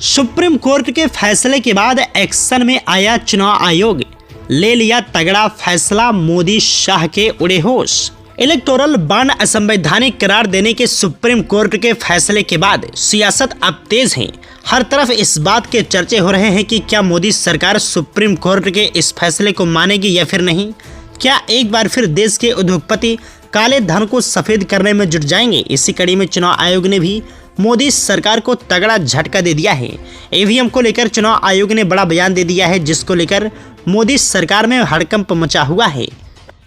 Supreme court के फैसले के बाद एक्शन में आया चुनाव आयोग, ले लिया तगड़ा फैसला, मोदी शाह के उड़े होश। इलेक्टोरल बॉन्ड असंवैधानिक करार देने के सुप्रीम कोर्ट के फैसले के बाद सियासत अब तेज है। हर तरफ इस बात के चर्चे हो रहे हैं कि क्या मोदी सरकार सुप्रीम कोर्ट के इस फैसले को मानेगी या फिर नहीं। क्या एक बार फिर देश के उद्योगपति काले धन को सफेद करने में जुट जाएंगे। इसी कड़ी में चुनाव आयोग ने भी मोदी सरकार को तगड़ा झटका दे दिया है। ईवीएम को लेकर चुनाव आयोग ने बड़ा बयान दे दिया है, जिसको लेकर मोदी सरकार में हड़कंप मचा हुआ है।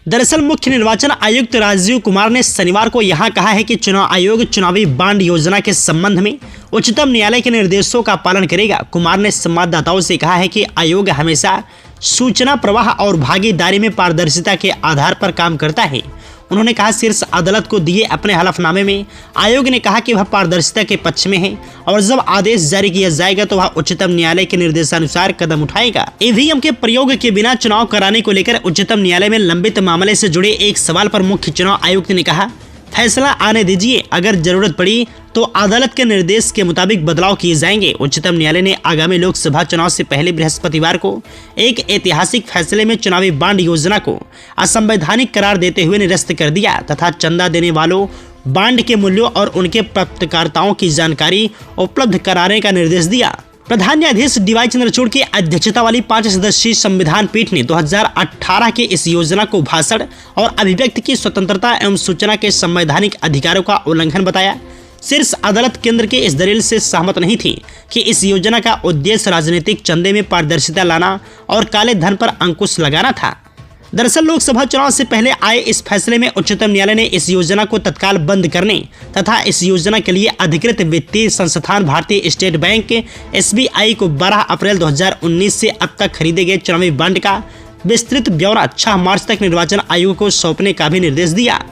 दरअसल मुख्य निर्वाचन आयुक्त राजीव कुमार ने शनिवार को यहां कहा है कि चुनाव आयोग चुनावी बॉन्ड योजना के संबंध में उच्चतम न्यायालय के निर्देशों का पालन करेगा। कुमार ने संवाददाताओं से कहा है कि आयोग हमेशा सूचना प्रवाह और भागीदारी में पारदर्शिता के आधार पर काम करता है। उन्होंने कहा, शीर्ष अदालत को दिए अपने हलफनामे में आयोग ने कहा कि वह पारदर्शिता के पक्ष में है और जब आदेश जारी किया जाएगा तो वह उच्चतम न्यायालय के निर्देशानुसार कदम उठाएगा। ईवीएम के प्रयोग के बिना चुनाव कराने को लेकर उच्चतम न्यायालय में लंबित मामले से जुड़े एक सवाल पर मुख्य चुनाव आयुक्त ने कहा, फैसला आने दीजिए, अगर जरूरत पड़ी तो अदालत के निर्देश के मुताबिक बदलाव किए जाएंगे। उच्चतम न्यायालय ने आगामी लोकसभा चुनाव से पहले बृहस्पतिवार को एक ऐतिहासिक फैसले में चुनावी बॉन्ड योजना को असंवैधानिक करार देते हुए निरस्त कर दिया तथा चंदा देने वालों, बॉन्ड के मूल्यों और उनके प्राप्तकर्ताओं की जानकारी उपलब्ध कराने का निर्देश दिया। प्रधान न्यायाधीश डीवाई चंद्रचूड़ की अध्यक्षता वाली 5 सदस्यीय संविधान पीठ ने 2018 के इस योजना को भाषण और अभिव्यक्ति की स्वतंत्रता एवं सूचना के संवैधानिक अधिकारों का उल्लंघन बताया। शीर्ष अदालत केंद्र के इस दलील से सहमत नहीं थी कि इस योजना का उद्देश्य राजनीतिक चंदे में पारदर्शिता लाना और काले धन पर अंकुश लगाना था। दरअसल लोकसभा चुनाव से पहले आए इस फैसले में उच्चतम न्यायालय ने इस योजना को तत्काल बंद करने तथा इस योजना के लिए अधिकृत वित्तीय संस्थान भारतीय स्टेट बैंक SBI को 12 अप्रैल 2019 से अब तक खरीदे गए चुनावी बॉन्ड का विस्तृत ब्यौरा 6 मार्च तक निर्वाचन आयोग को सौंपने का भी निर्देश दिया।